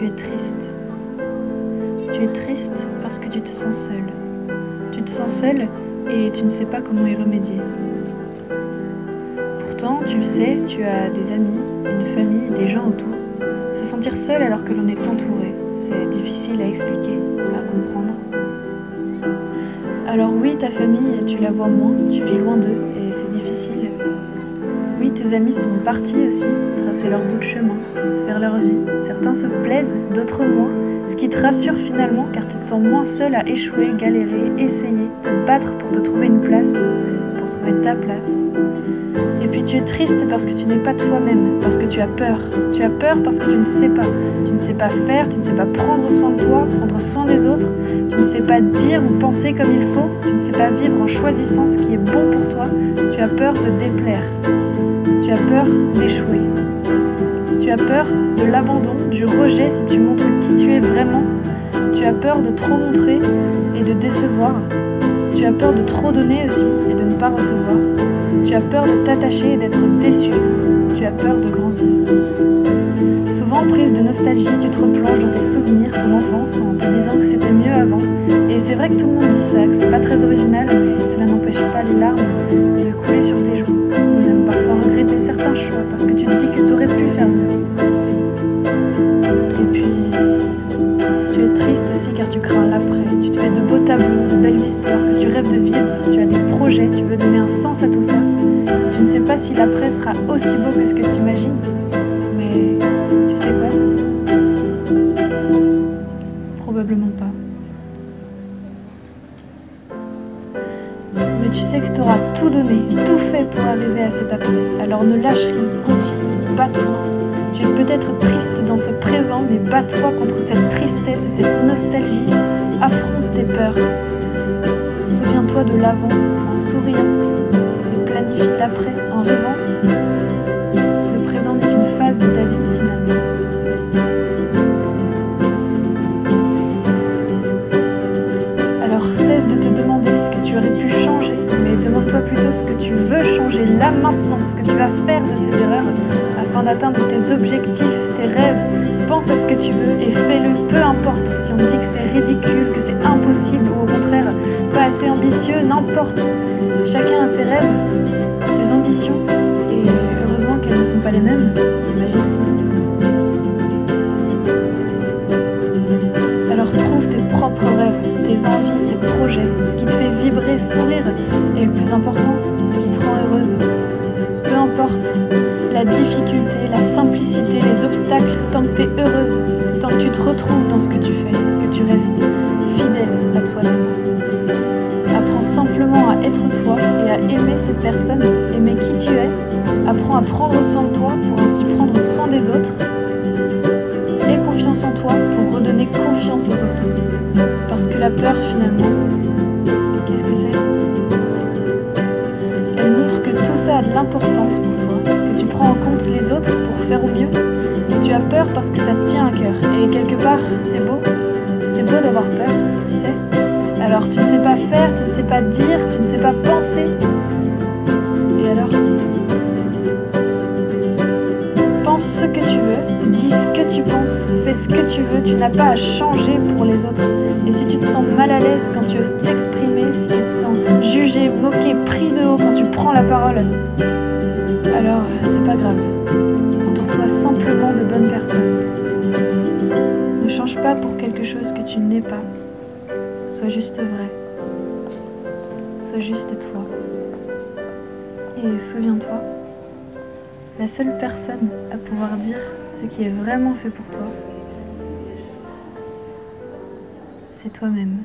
tu es triste. Tu es triste parce que tu te sens seul. Tu te sens seul et tu ne sais pas comment y remédier. Pourtant, tu le sais, tu as des amis, une famille, des gens autour. Se sentir seul alors que l'on est entouré, c'est difficile à expliquer, à comprendre. Alors oui, ta famille, tu la vois moins, tu vis loin d'eux et c'est difficile. Oui, tes amis sont partis aussi, tracer leur bout de chemin, faire leur vie. Certains se plaisent, d'autres moins, ce qui te rassure finalement car tu te sens moins seul à échouer, galérer, essayer, te battre pour te trouver une place, pour trouver ta place. Et puis tu es triste parce que tu n'es pas toi-même, parce que tu as peur. Tu as peur parce que tu ne sais pas. Tu ne sais pas faire, tu ne sais pas prendre soin de toi, prendre soin des autres. Tu ne sais pas dire ou penser comme il faut. Tu ne sais pas vivre en choisissant ce qui est bon pour toi. Tu as peur de déplaire. Tu as peur d'échouer. Tu as peur de l'abandon, du rejet si tu montres qui tu es vraiment. Tu as peur de trop montrer et de décevoir. Tu as peur de trop donner aussi et de ne pas recevoir. Tu as peur de t'attacher et d'être déçu. Tu as peur de grandir. Souvent, prise de nostalgie, tu te replonges dans tes souvenirs, ton enfance, en te disant que c'était mieux avant. Et c'est vrai que tout le monde dit ça, que c'est pas très original, mais cela n'empêche pas les larmes de couler sur tes joues, de même parfois regretter certains choix parce que tu te dis que t'aurais pu faire mieux. Et puis, tu es triste aussi car tu crains l'après. Tu te fais de beaux tableaux, de belles histoires que tu rêves de vivre. Tu as des projets, tu veux donner un sens à tout ça. Tu ne sais pas si l'après sera aussi beau que ce que tu imagines. Mais tu sais quoi? Probablement pas. Mais tu sais que tu auras tout donné, tout fait pour arriver à cet après. Alors ne lâche rien, continue, bats-toi. Tu es peut-être triste dans ce présent, mais bats-toi contre cette tristesse et cette nostalgie. Affronte tes peurs. Souviens-toi de l'avant en souriant et planifie l'après en rêvant. Le présent n'est qu'une phase de ta vie finalement. Alors cesse de te demander ce que tu aurais pu changer, mais demande-toi plutôt ce que tu veux changer là maintenant, ce que tu vas faire de ces erreurs afin d'atteindre tes objectifs, tes rêves. Pense à ce que tu veux et fais-le, peu importe si on dit que c'est ridicule, que c'est impossible ou au contraire pas assez ambitieux, n'importe. Chacun a ses rêves, ses ambitions et heureusement qu'elles ne sont pas les mêmes, t'imagines sinon. Alors trouve tes propres rêves, tes envies, tes projets, ce qui te fait vibrer, sourire et le plus important, ce qui te rend heureuse. Peu importe la difficulté, la simplicité, les obstacles, tant que tu es heureuse, tant que tu te retrouves dans ce que tu fais, que tu restes fidèle à toi-même. Apprends simplement à être toi et à aimer cette personne, aimer qui tu es. Apprends à prendre soin de toi pour ainsi prendre soin des autres. Aie confiance en toi pour redonner confiance aux autres. Parce que la peur finalement, qu'est-ce que c'est ? Elle montre que tout ça a de l'importance pour toi, que tu prends en compte les autres pour faire au mieux. Tu as peur parce que ça te tient à cœur. Et quelque part, c'est beau d'avoir peur, tu sais. Alors tu ne sais pas faire, tu ne sais pas dire, tu ne sais pas penser. Et alors ? Pense ce que tu veux, dis ce que tu penses, fais ce que tu veux, tu n'as pas à changer pour les autres. Et si tu te sens mal à l'aise quand tu oses t'exprimer, si tu te sens jugé, moqué, pris de haut quand tu prends la parole, alors c'est pas grave. Entoure-toi simplement de bonnes personnes. Ne change pas pour quelque chose que tu n'es pas. Sois juste vrai. Sois juste toi. Et souviens-toi, la seule personne à pouvoir dire ce qui est vraiment fait pour toi, c'est toi-même.